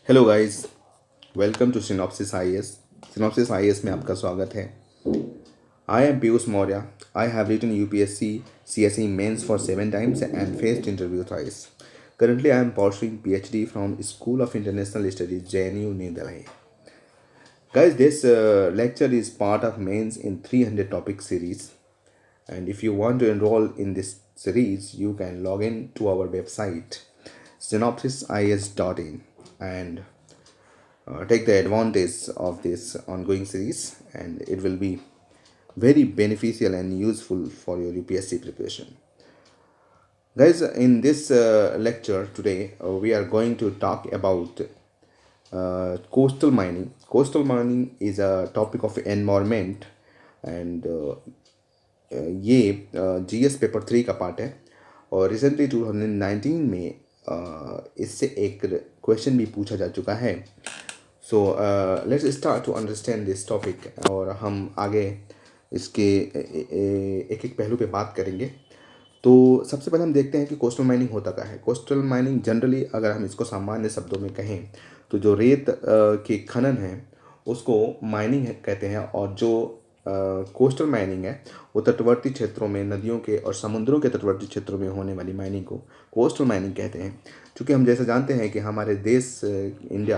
Hello guys, welcome to Synopsis IAS. Synopsis IAS में आपका स्वागत है। I am Piyush Maurya. I have written UPSC CSE mains for 7 times and faced interview thrice. Currently, I am pursuing PhD from School of International Studies, JNU, New Delhi. Guys, this lecture is part of mains in 300 topic series. And if you want to enroll in this series, you can log in to our website synopsisis.in and take the advantage of this ongoing series, and it will be very beneficial and useful for your UPSC preparation. Guys, in this lecture today, we are going to talk about coastal mining. Coastal mining is a topic of environment, and ये GS paper 3 का part है। और recently 2019 में इससे एक question भी पूछा जा चुका है। So let's start to understand this topic, और हम आगे इसके एक एक पहलू पे बात करेंगे। तो सबसे पहले हम देखते हैं कि कोस्टल माइनिंग होता क्या है। कोस्टल माइनिंग जनरली, अगर हम इसको सामान्य शब्दों में कहें, तो जो रेत के खनन है उसको माइनिंग कहते हैं, और जो कोस्टल माइनिंग है वो तटवर्ती क्षेत्रों में, नदियों के और समुद्रों के तटवर्ती क्षेत्रों में होने वाली माइनिंग को कोस्टल माइनिंग कहते हैं। क्योंकि हम जैसे जानते हैं कि हमारे देश इंडिया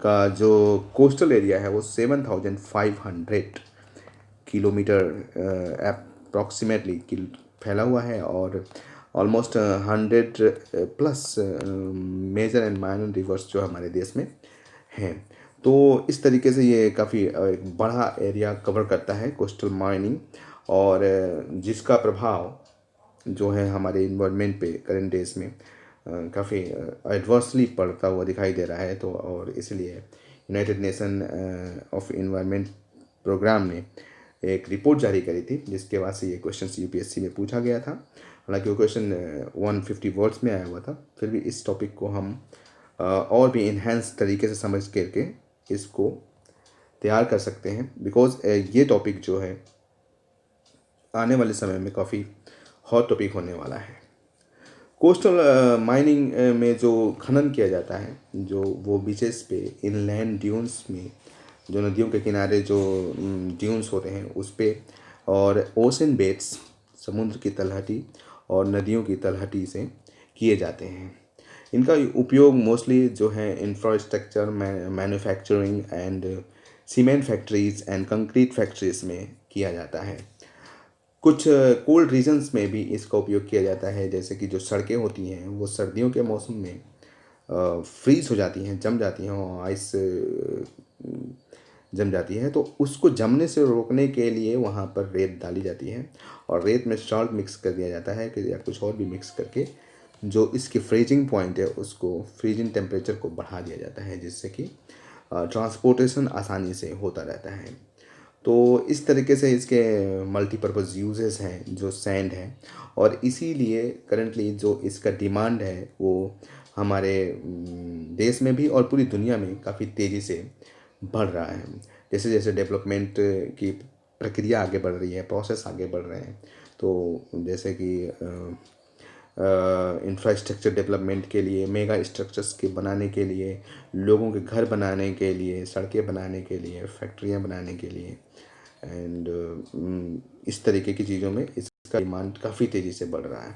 का जो कोस्टल एरिया है वो 7,500 किलोमीटर अप्रॉक्सीमेटली फैला हुआ है, और almost 100 plus major and minor rivers जो हमारे देश में हैं। तो इस तरीके से ये काफ़ी एक बड़ा एरिया कवर करता है कोस्टल माइनिंग, और जिसका प्रभाव जो है हमारे इन्वायरमेंट पे करंट डेज में काफ़ी एडवर्सली पड़ता हुआ दिखाई दे रहा है। तो और इसलिए united nation of environment programme ने एक रिपोर्ट जारी करी थी, जिसके बाद से ये क्वेश्चन यूपीएससी में पूछा गया था। हालांकि वो क्वेश्चन 150 वर्ड्स में आया हुआ था, फिर भी इस टॉपिक को हम और भी इन्हेंस तरीके से समझ करके इसको तैयार कर सकते हैं, बिकॉज ये टॉपिक जो है आने वाले समय में काफ़ी हॉट टॉपिक होने वाला है। कोस्टल माइनिंग में जो खनन किया जाता है, जो वो बीचेस पे, इनलैंड ड्यून्स में, जो नदियों के किनारे जो ड्यून्स होते हैं उस पे, और ओशन बेड्स, समुद्र की तलहटी और नदियों की तलहटी से किए जाते हैं। इनका उपयोग मोस्टली जो है infrastructure, manufacturing and cement factories and concrete factories में किया जाता है। कुछ कोल्ड रीजन्स में भी इसका उपयोग किया जाता है, जैसे कि जो सड़कें होती हैं वो सर्दियों के मौसम में फ्रीज हो जाती हैं, जम जाती हैं, और आइस जम जाती है। तो उसको जमने से रोकने के लिए वहाँ पर रेत डाली जाती है, और रेत में सॉल्ट मिक्स कर दिया जाता है कि या कुछ और भी मिक्स करके जो इसकी फ्रीजिंग पॉइंट है उसको, फ्रीजिंग टेम्परेचर को बढ़ा दिया जाता है, जिससे कि ट्रांसपोर्टेशन आसानी से होता रहता है। तो इस तरीके से इसके मल्टीपर्पज़ यूजेस हैं जो सैंड है, और इसीलिए करंटली जो इसका डिमांड है वो हमारे देश में भी और पूरी दुनिया में काफ़ी तेज़ी से बढ़ रहा है। जैसे जैसे डेवलपमेंट की प्रक्रिया आगे बढ़ रही है, प्रोसेस आगे बढ़ रहे हैं, तो जैसे कि इंफ्रास्ट्रक्चर डेवलपमेंट के लिए, मेगा स्ट्रक्चर्स के बनाने के लिए, लोगों के घर बनाने के लिए, सड़कें बनाने के लिए, फैक्ट्रियां बनाने के लिए, एंड इस तरीके की चीज़ों में इसका डिमांड काफ़ी तेज़ी से बढ़ रहा है,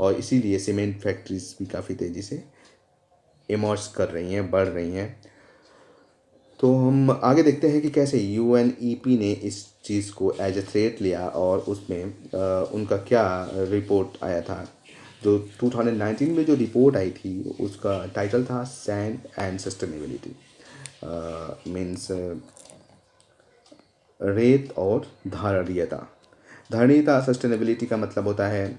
और इसीलिए सीमेंट फैक्ट्रीज भी काफ़ी तेज़ी से इमर्ज कर रही हैं, बढ़ रही हैं। तो हम आगे देखते हैं कि कैसे UNEP ने इस चीज़ को एज ए थ्रेट लिया, और उसमें उनका क्या रिपोर्ट आया था। जो 2019 में जो रिपोर्ट आई थी उसका टाइटल था सैंड एंड सस्टेनेबिलिटी, मीन्स रेत और धारणीयता। धारणीयता, सस्टेनेबिलिटी का मतलब होता है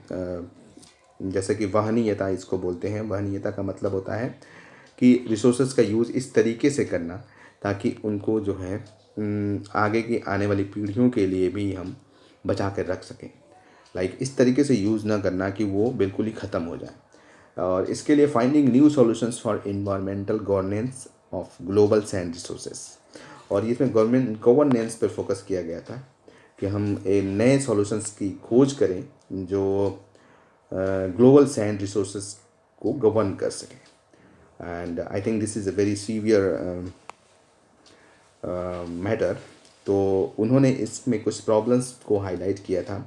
जैसे कि वहनीयता इसको बोलते हैं। वहनीयता का मतलब होता है कि रिसोर्सेज का यूज़ इस तरीके से करना ताकि उनको जो है आगे की आने वाली पीढ़ियों के लिए भी हम बचा कर रख सकें। लाइक इस तरीके से यूज़ ना करना कि वो बिल्कुल ही ख़त्म हो जाए। और इसके लिए finding new solutions for environmental governance of global sand resources, और इसमें गवर्नेंस पर फोकस किया गया था कि हम नए सॉल्यूशंस की खोज करें जो ग्लोबल सैंड रिसोर्सेज को गवर्न कर सकें। And I think this is a very severe matter. तो उन्होंने इसमें कुछ प्रॉब्लम्स को हाईलाइट किया था,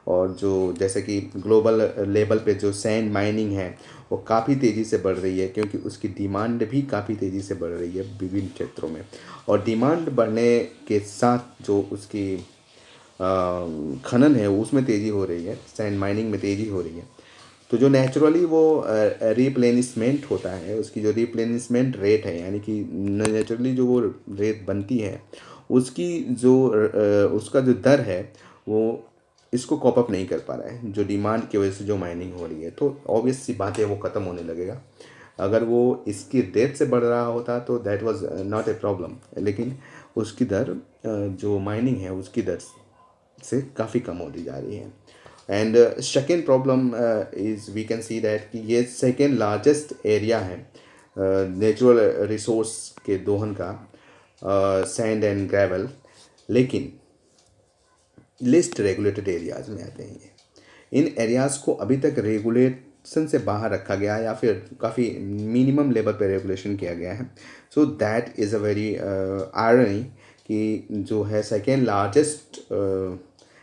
और जो जैसे कि ग्लोबल लेवल पे जो सैंड माइनिंग है वो काफ़ी तेज़ी से बढ़ रही है, क्योंकि उसकी डिमांड भी काफ़ी तेज़ी से बढ़ रही है विभिन्न क्षेत्रों में। और डिमांड बढ़ने के साथ जो उसकी खनन है उसमें तेज़ी हो रही है, सैंड माइनिंग में तेज़ी हो रही है। तो जो नेचुरली वो रिप्लेनिशमेंट होता है, उसकी जो रिप्लेनिशमेंट रेट है, यानी कि नेचुरली जो वो रेत बनती है उसकी जो उसका जो दर है वो इसको कॉप अप नहीं कर पा रहा है, जो डिमांड की वजह से जो माइनिंग हो रही है। तो ऑब्वियस सी बात है वो ख़त्म होने लगेगा। अगर वो इसकी रेट से बढ़ रहा होता तो that was not a problem, लेकिन उसकी दर जो माइनिंग है उसकी दर से काफ़ी कम होती जा रही है। And second problem is we can see that कि ये सेकेंड लार्जेस्ट एरिया है नेचुरल रिसोर्स के दोहन का, सैंड एंड ग्रेवल, लेकिन लिस्ट रेगुलेटेड एरियाज में आते हैं ये। इन एरियाज़ को अभी तक रेगुलेशन से बाहर रखा गया है, या फिर काफ़ी मिनिमम लेवल पे रेगुलेशन किया गया है। So that is a very irony कि जो है सेकेंड लार्जेस्ट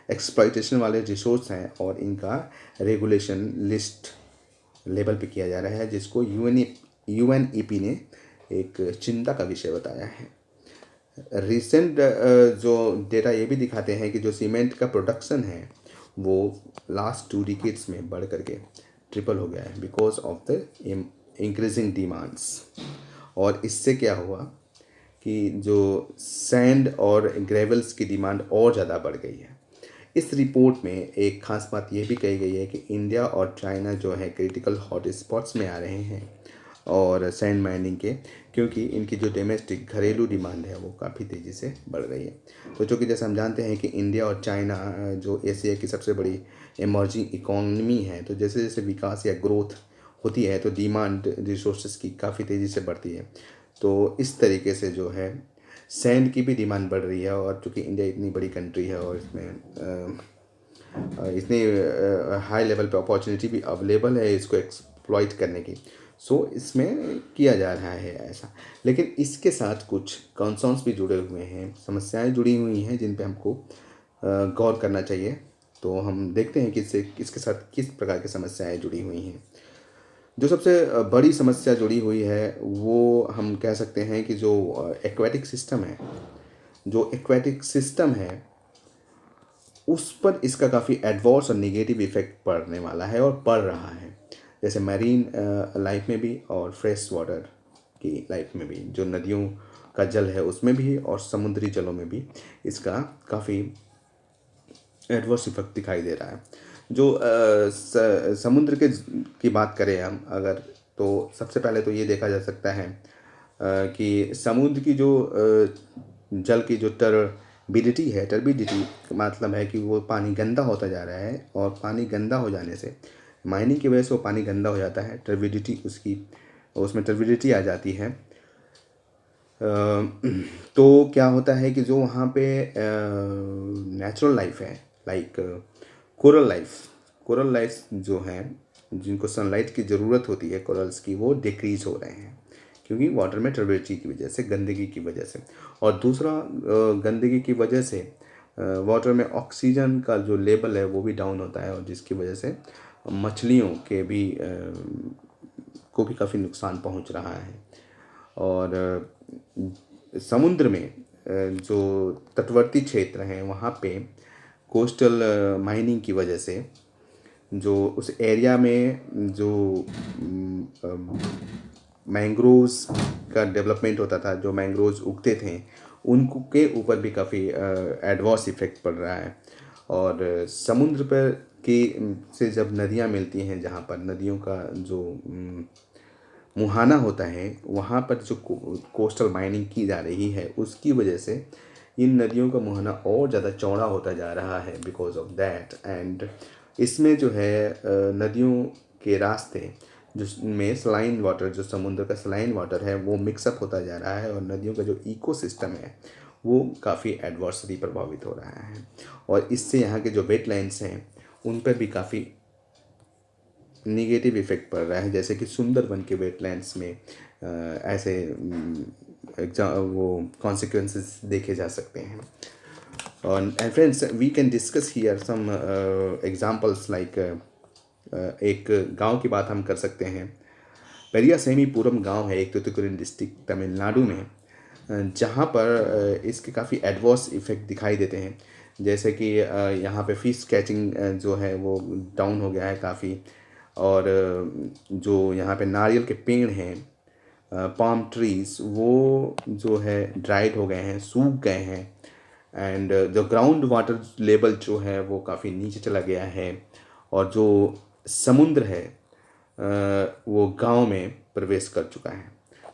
एक्सप्लॉइटेशन वाले रिसोर्स हैं और इनका रेगुलेशन लिस्ट लेवल पे किया जा रहा है, जिसको यूएनईपी ने एक चिंता का विषय बताया है। रिसेंट जो डेटा ये भी दिखाते हैं कि जो सीमेंट का प्रोडक्शन है वो लास्ट 2 डिकेड्स में बढ़ करके ट्रिपल हो गया है because of the increasing demands. और इससे क्या हुआ कि जो सैंड और ग्रेवल्स की डिमांड और ज़्यादा बढ़ गई है। इस रिपोर्ट में एक खास बात ये भी कही गई है कि इंडिया और चाइना जो है क्रिटिकल हॉट स्पॉट्स में आ रहे हैं और सैंड माइनिंग के, क्योंकि इनकी जो डोमेस्टिक घरेलू डिमांड है वो काफ़ी तेज़ी से बढ़ रही है। तो चूँकि जैसे हम जानते हैं कि इंडिया और चाइना जो एशिया की सबसे बड़ी इमर्जिंग इकोनॉमी है, तो जैसे जैसे विकास या ग्रोथ होती है तो डिमांड रिसोर्सेज की काफ़ी तेज़ी से बढ़ती है। तो इस तरीके से जो है सैंड की भी डिमांड बढ़ रही है, और चूँकि इंडिया इतनी बड़ी कंट्री है और इसमें इतनी हाई लेवल पे अपॉर्चुनिटी भी अवेलेबल है इसको एक्सप्लॉइट करने की। सो इसमें किया जा रहा है ऐसा, लेकिन इसके साथ कुछ कंसर्न्स भी जुड़े हुए हैं, समस्याएं जुड़ी हुई हैं जिन पे हमको गौर करना चाहिए। तो हम देखते हैं कि इसके साथ किस प्रकार की समस्याएं जुड़ी हुई हैं। जो सबसे बड़ी समस्या जुड़ी हुई है वो हम कह सकते हैं कि जो एक्वेटिक सिस्टम है, जो एक्वेटिक सिस्टम है उस पर इसका काफ़ी एडवर्स और नेगेटिव इफेक्ट पड़ने वाला है और पड़ रहा है। जैसे मैरीन लाइफ में भी और फ्रेश वाटर की लाइफ में भी, जो नदियों का जल है उसमें भी और समुद्री जलों में भी इसका काफ़ी एडवर्स इफेक्ट दिखाई दे रहा है। जो समुद्र के की बात करें हम अगर, तो सबसे पहले तो ये देखा जा सकता है कि समुद्र की जो जल की जो टर्बिडिटी है, टर्बिडिटी मतलब है कि वो पानी गंदा होता जा रहा है, और पानी गंदा हो जाने से माइनिंग की वजह से वो पानी गंदा हो जाता है, टर्बिडिटी उसकी उसमें टर्बिडिटी आ जाती है। तो क्या होता है कि जो वहाँ पे नेचुरल लाइफ है, लाइक कोरल लाइफ जो हैं जिनको सनलाइट की ज़रूरत होती है कोरल्स की, वो डिक्रीज हो रहे हैं क्योंकि वाटर में टर्बिडिटी की वजह से, गंदगी की वजह से। और दूसरा गंदगी की वजह से वाटर में ऑक्सीजन का जो लेवल है वो भी डाउन होता है, और जिसकी वजह से मछलियों के भी को भी काफ़ी नुकसान पहुंच रहा है। और समुद्र में जो तटवर्ती क्षेत्र हैं वहाँ पे कोस्टल माइनिंग की वजह से जो उस एरिया में जो मैंग्रोव्स का डेवलपमेंट होता था, जो मैंग्रोव्स उगते थे उनको के ऊपर भी काफ़ी एडवर्स इफ़ेक्ट पड़ रहा है। और समुद्र पर की से जब नदियाँ मिलती हैं, जहाँ पर नदियों का जो मुहाना होता है, वहाँ पर जो कोस्टल माइनिंग की जा रही है उसकी वजह से इन नदियों का मुहाना और ज़्यादा चौड़ा होता जा रहा है बिकॉज ऑफ दैट। एंड इसमें जो है नदियों के रास्ते जिसमें सलाइन वाटर, जो समुद्र का सलाइन वाटर है वो मिक्सअप होता जा रहा है, और नदियों का जो इकोसिस्टम है वो काफ़ी एडवर्सली प्रभावित हो रहा है। और इससे यहाँ के जो वेटलैंड्स हैं उन पर भी काफ़ी निगेटिव इफेक्ट पड़ रहा है। जैसे कि सुंदरबन के वेटलैंड्स में ऐसे वो कॉन्सिक्वेंसेस देखे जा सकते हैं। और and friends, we can discuss here some examples like एक गांव की बात हम कर सकते हैं। पेरियासेमीपुरम गांव है एक तूतुकुड़ी डिस्ट्रिक्ट तमिलनाडु में, जहाँ पर इसके काफ़ी एडवर्स इफ़ेक्ट दिखाई देते हैं। जैसे कि यहाँ पे फिश कैचिंग जो है वो डाउन हो गया है काफ़ी, और जो यहाँ पे नारियल के पेड़ हैं, पाम ट्रीज़, वो जो है ड्राइड हो गए हैं, सूख गए हैं। एंड जो ग्राउंड वाटर लेवल जो है वो काफ़ी नीचे चला गया है, और जो समुद्र है वो गांव में प्रवेश कर चुका है।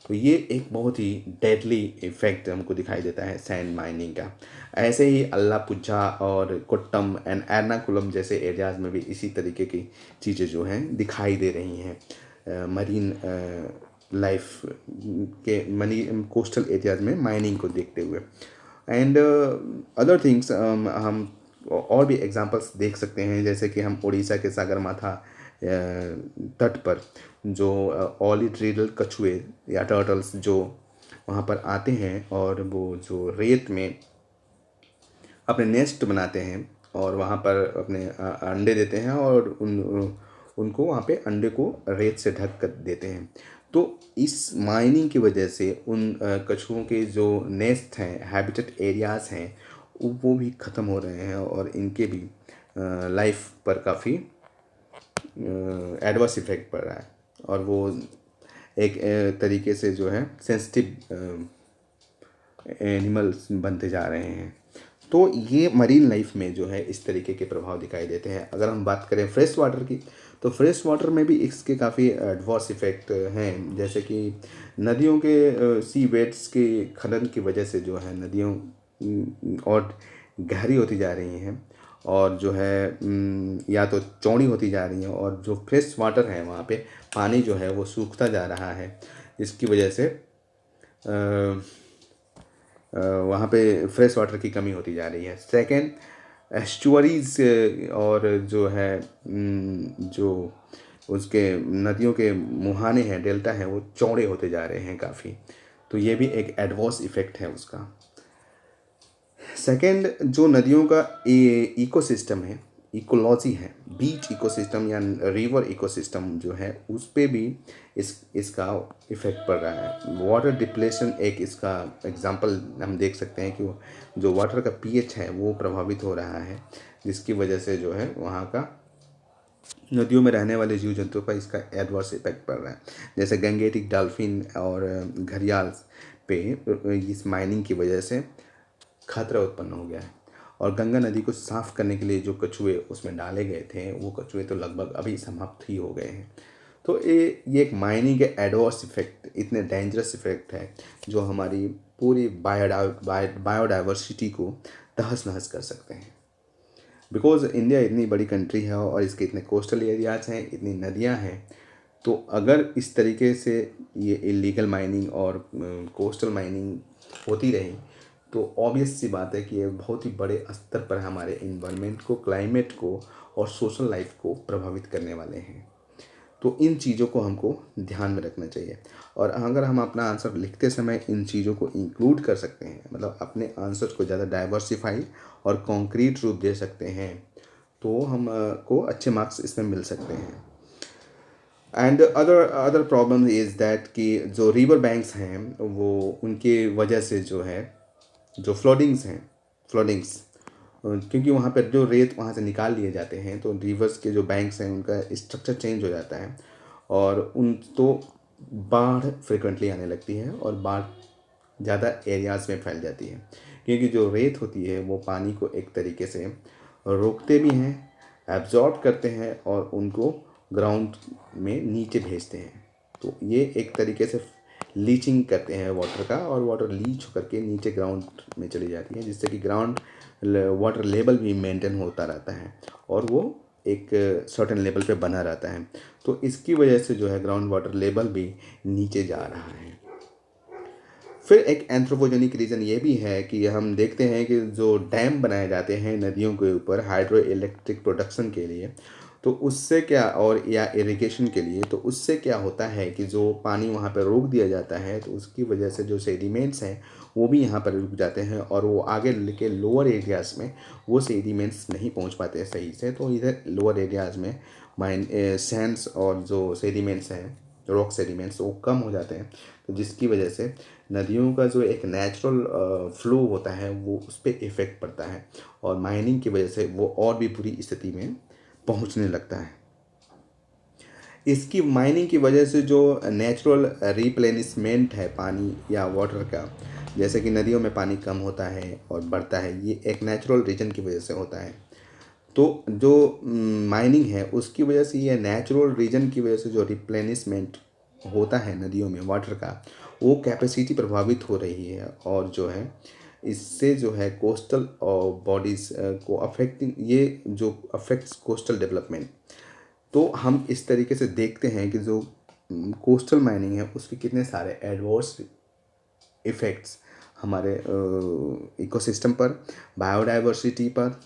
तो ये एक बहुत ही डेडली इफेक्ट हमको दिखाई देता है सैंड माइनिंग का। ऐसे ही अल्लापुझा और कोट्टम एंड एर्नाकुलम जैसे एरियाज़ में भी इसी तरीके की चीज़ें जो हैं दिखाई दे रही हैं मरीन लाइफ के मनी कोस्टल एरियाज़ में माइनिंग को देखते हुए। एंड अदर थिंग्स हम और भी एग्जांपल्स देख सकते हैं, जैसे कि हम उड़ीसा के सागरमाथा तट पर जो ऑलिट्रिडल कछुए या टर्टल्स जो वहाँ पर आते हैं, और वो जो रेत में अपने नेस्ट बनाते हैं और वहाँ पर अपने अंडे देते हैं, और उनको वहाँ पे अंडे को रेत से ढक कर देते हैं। तो इस माइनिंग की वजह से उन कछुओं के जो नेस्ट हैं, हैबिटेट एरियाज़ हैं, वो भी ख़त्म हो रहे हैं, और इनके भी लाइफ पर काफ़ी एडवर्स इफेक्ट पड़ रहा है, और वो एक तरीके से जो है सेंसिटिव एनिमल्स बनते जा रहे हैं। तो ये मरीन लाइफ में जो है इस तरीके के प्रभाव दिखाई देते हैं। अगर हम बात करें फ्रेश वाटर की, तो फ्रेश वाटर में भी इसके काफ़ी एडवर्स इफ़ेक्ट हैं। जैसे कि नदियों के सी वेट्स के खनन की वजह से जो है नदियों और गहरी होती जा रही हैं, और जो है या तो चौड़ी होती जा रही हैं, और जो फ्रेश वाटर है वहाँ पे पानी जो है वो सूखता जा रहा है। इसकी वजह से वहाँ पे फ्रेश वाटर की कमी होती जा रही है। सेकेंड, एस्चुअरीज और जो है जो उसके नदियों के मुहाने हैं, डेल्टा हैं, वो चौड़े होते जा रहे हैं काफ़ी। तो ये भी एक एडवर्स इफ़ेक्ट है उसका। सेकेंड, जो नदियों का इकोसिस्टम है, इकोलॉजी है, बीच इकोसिस्टम या रिवर इकोसिस्टम जो है, उस पे भी इसका इफ़ेक्ट पड़ रहा है। वाटर डिप्लेशन एक इसका एग्जांपल हम देख सकते हैं कि जो वाटर का पीएच है वो प्रभावित हो रहा है, जिसकी वजह से जो है वहाँ का नदियों में रहने वाले जीव जंतुओं पर इसका एडवर्स इफेक्ट पड़ रहा है। जैसे गंगेटिक डॉल्फिन और घड़ियाल पे इस माइनिंग की वजह से खतरा उत्पन्न हो गया है, और गंगा नदी को साफ करने के लिए जो कछुए उसमें डाले गए थे, वो कछुए तो लगभग अभी समाप्त ही हो गए हैं। तो ये एक माइनिंग के एडवर्स इफेक्ट, इतने डेंजरस इफेक्ट है जो हमारी पूरी बायोडाइवर्सिटी को तहस नहस कर सकते हैं। बिकॉज इंडिया इतनी बड़ी कंट्री है और इसके इतने कोस्टल एरियाज़ हैं, इतनी नदियाँ हैं, तो अगर इस तरीके से ये इलीगल माइनिंग और कोस्टल माइनिंग होती रही, तो ऑब्वियस सी बात है कि ये बहुत ही बड़े स्तर पर हमारे इन्वायरमेंट को, क्लाइमेट को और सोशल लाइफ को प्रभावित करने वाले हैं। तो इन चीज़ों को हमको ध्यान में रखना चाहिए, और अगर हम अपना आंसर लिखते समय इन चीज़ों को इंक्लूड कर सकते हैं, मतलब अपने आंसर को ज़्यादा डाइवर्सिफाई और कॉन्क्रीट रूप दे सकते हैं, तो हम को अच्छे मार्क्स इसमें मिल सकते हैं। And other problem is that कि जो रिवर बैंक्स हैं वो उनके वजह से जो है जो फ्लडिंग्स क्योंकि वहाँ पर जो रेत वहाँ से निकाल लिए जाते हैं, तो रिवर्स के जो बैंक्स हैं उनका स्ट्रक्चर चेंज हो जाता है, और उन तो बाढ़ फ्रिक्वेंटली आने लगती है, और बाढ़ ज़्यादा एरियाज़ में फैल जाती है, क्योंकि जो रेत होती है वो पानी को एक तरीके से रोकते भी हैं, एब्जॉर्ब करते हैं, और उनको ग्राउंड में नीचे भेजते हैं। तो ये एक तरीके से लीचिंग करते हैं वाटर का, और वाटर लीच करके नीचे ग्राउंड में चली जाती है, जिससे कि ग्राउंड वाटर लेवल भी मेंटेन होता रहता है, और वो एक सर्टेन लेवल पे बना रहता है। तो इसकी वजह से जो है ग्राउंड वाटर लेवल भी नीचे जा रहा है। फिर एक एंथ्रोपोजेनिक रीज़न ये भी है कि हम देखते हैं कि जो डैम बनाए जाते हैं नदियों के ऊपर हाइड्रो इलेक्ट्रिक प्रोडक्शन के लिए, तो उससे क्या, और या इरिगेशन के लिए, तो उससे क्या होता है कि जो पानी वहाँ पर रोक दिया जाता है तो उसकी वजह से जो सेडिमेंट्स हैं वो भी यहाँ पर रुक जाते हैं और वो आगे के लोअर एरियाज़ में वो सेडिमेंट्स नहीं पहुँच पाते हैं सही से। तो इधर लोअर एरियाज़ में माइन सैंड्स और जो सेडिमेंट्स हैं, रॉक सेडिमेंट्स, वो कम हो जाते हैं। तो जिसकी वजह से नदियों का जो एक नेचुरल फ्लो होता है वो उस पर इफ़ेक्ट पड़ता है और माइनिंग की वजह से वो और भी बुरी स्थिति में पहुंचने लगता है। इसकी माइनिंग की वजह से जो नेचुरल रिप्लेनिशमेंट है पानी या वाटर का, जैसे कि नदियों में पानी कम होता है और बढ़ता है, ये एक नेचुरल रीजन की वजह से होता है। तो जो माइनिंग है उसकी वजह से, ये नेचुरल रीजन की वजह से जो रिप्लेनिशमेंट होता है नदियों में वाटर का, वो कैपेसिटी प्रभावित हो रही है और जो है इससे जो है कोस्टल बॉडीज़ को अफेक्टिंग, ये जो अफेक्ट्स कोस्टल डेवलपमेंट। तो हम इस तरीके से देखते हैं कि जो कोस्टल माइनिंग है उसके कितने सारे एडवर्स इफ़ेक्ट्स हमारे इकोसिस्टम पर, बायोडाइवर्सिटी पर,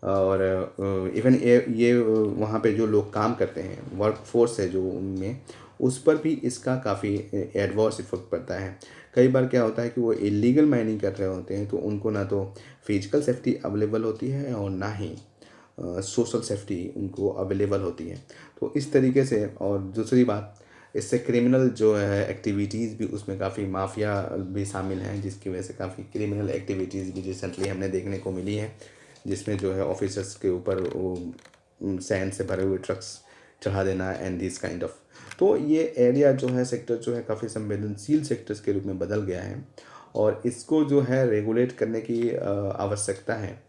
और इवन ये वहाँ पे जो लोग काम करते हैं, वर्क फोर्स है जो उनमें, उस पर भी इसका काफ़ी एडवर्स इफेक्ट पड़ता है। कई बार क्या होता है कि वो इलीगल माइनिंग कर रहे होते हैं तो उनको ना तो फिजिकल सेफ्टी अवेलेबल होती है और ना ही सोशल सेफ्टी उनको अवेलेबल होती है। तो इस तरीके से, और दूसरी बात, इससे क्रिमिनल जो है एक्टिविटीज़ भी, उसमें काफ़ी माफिया भी शामिल हैं, जिसकी वजह से काफ़ी क्रिमिनल एक्टिविटीज़ भी रिसेंटली हमने देखने को मिली है, जिसमें जो है ऑफिसर्स के ऊपर वो सैंड से भरे हुए ट्रक्स चढ़ा देना एंड दिस काइंड ऑफ। तो ये एरिया जो है, सेक्टर जो है, काफ़ी संवेदनशील सेक्टर्स के रूप में बदल गया है और इसको जो है रेगुलेट करने की आवश्यकता है।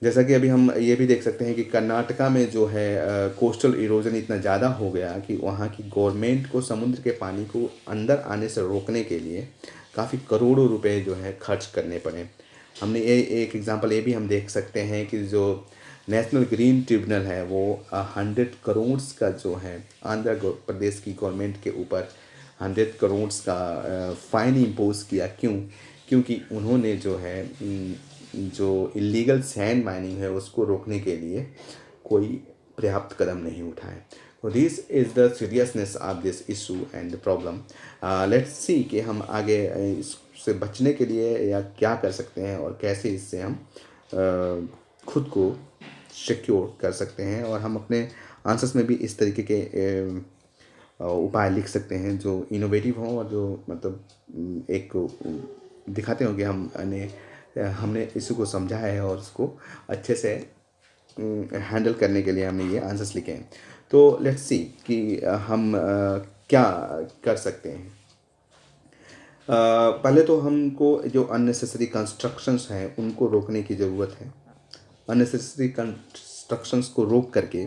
जैसा कि अभी हम ये भी देख सकते हैं कि कर्नाटका में जो है कोस्टल इरोजन इतना ज़्यादा हो गया कि वहाँ की गवर्नमेंट को समुद्र के पानी को अंदर आने से रोकने के लिए काफ़ी करोड़ों रुपए जो है खर्च करने पड़े। हमने ये एक एग्जांपल ये भी हम देख सकते हैं कि जो नेशनल ग्रीन ट्रिब्यूनल है वो 100 करोड़ का जो है आंध्र प्रदेश की गवर्नमेंट के ऊपर 100 करोड़ का फ़ाइन इम्पोज किया। क्यों? क्योंकि उन्होंने जो है जो इलीगल सैंड माइनिंग है उसको रोकने के लिए कोई पर्याप्त कदम नहीं उठाए। तो this is the seriousness of this issue and problem. Let's see कि हम आगे इससे बचने के लिए या क्या कर सकते हैं और कैसे इससे हम खुद को सिक्योर कर सकते हैं, और हम अपने आंसर्स में भी इस तरीके के उपाय लिख सकते हैं जो इनोवेटिव हों और जो मतलब एक दिखाते हों कि हमने इशू को समझा है और उसको अच्छे से हैंडल करने के लिए हमने ये आंसर्स लिखे हैं। तो लेट्स सी कि हम क्या कर सकते हैं। पहले तो हमको जो अननेसेसरी कंस्ट्रक्शंस हैं उनको रोकने की ज़रूरत है। अननेसेसरी कंस्ट्रक्शंस को रोक करके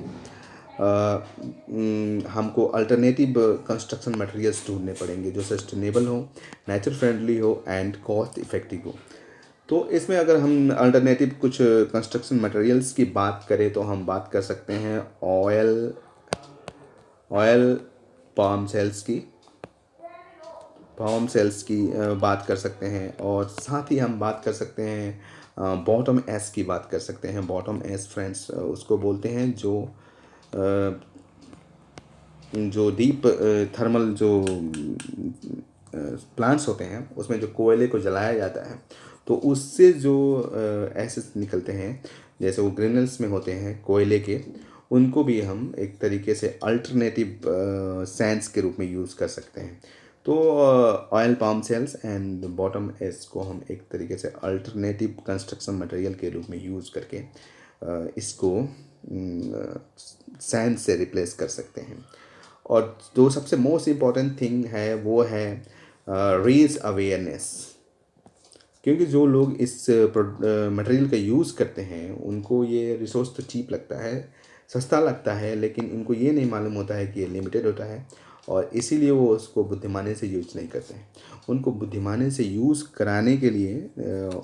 हमको अल्टरनेटिव कंस्ट्रक्शन मटेरियल्स ढूंढने पड़ेंगे जो सस्टेनेबल हो, नेचर फ्रेंडली हो एंड कॉस्ट इफ़ेक्टिव हो। तो इसमें अगर हम अल्टरनेटिव कुछ कंस्ट्रक्शन मटेरियल्स की बात करें तो हम बात कर सकते हैं ऑयल पाम सेल्स की बात कर सकते हैं, और साथ ही हम बात कर सकते हैं बॉटम एस की बात कर सकते हैं। बॉटम एस फ्रेंड्स उसको बोलते हैं जो डीप थर्मल जो प्लांट्स होते हैं उसमें जो कोयले को जलाया जाता है तो उससे जो एसिड्स निकलते हैं, जैसे वो ग्रेनल्स में होते हैं कोयले के, उनको भी हम एक तरीके से अल्टरनेटिव सैंड्स के रूप में यूज़ कर सकते हैं। तो oil palm sales and bottoms को हम एक तरीके से अल्टरनेटिव कंस्ट्रक्शन मटेरियल के रूप में यूज़ करके इसको सैंड से रिप्लेस कर सकते हैं। और जो सबसे मोस्ट इम्पॉर्टेंट थिंग है वो है रेज अवेयरनेस, क्योंकि जो लोग इस मटेरियल का यूज़ करते हैं उनको ये रिसोर्स तो चीप लगता है, सस्ता लगता है, लेकिन इनको ये नहीं मालूम होता है कि ये लिमिटेड होता है और इसीलिए वो उसको बुद्धिमानी से यूज़ नहीं करते हैं। उनको बुद्धिमानी से यूज़ कराने के लिए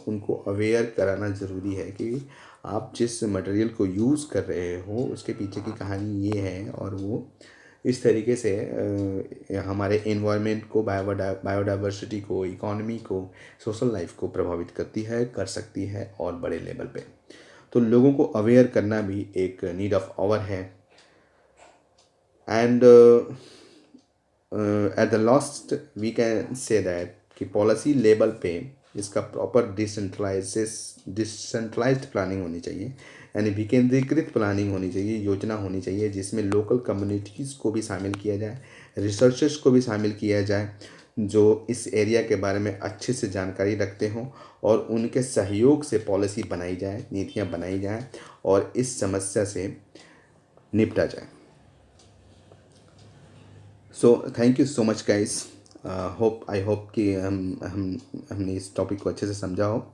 उनको अवेयर कराना ज़रूरी है कि आप जिस मटेरियल को यूज़ कर रहे हो उसके पीछे की कहानी ये है और वो इस तरीके से हमारे एनवायरनमेंट को, बायोडाइवर्सिटी को, इकोनॉमी को, सोशल लाइफ को प्रभावित करती है, कर सकती है और बड़े लेवल पे। तो लोगों को अवेयर करना भी एक नीड ऑफ आवर है। And at the last we can say that कि पॉलिसी लेवल पे इसका प्रॉपर डिसेंट्रलाइज्ड प्लानिंग होनी चाहिए, यानी विकेंद्रीकृत प्लानिंग होनी चाहिए, योजना होनी चाहिए जिसमें लोकल कम्युनिटीज़ को भी शामिल किया जाए, रिसर्चर्स को भी शामिल किया जाए जो इस एरिया के बारे में अच्छे से जानकारी रखते हों, और उनके सहयोग से पॉलिसी बनाई जाए, नीतियाँ बनाई जाएँ और इस समस्या से निपटा जाए। So thank you so much guys. I hope कि हमने इस टॉपिक को अच्छे से समझा हो,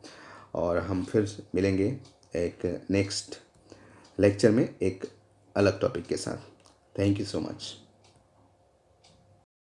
और हम फिर मिलेंगे एक नेक्स्ट लेक्चर में एक अलग टॉपिक के साथ। Thank you so much.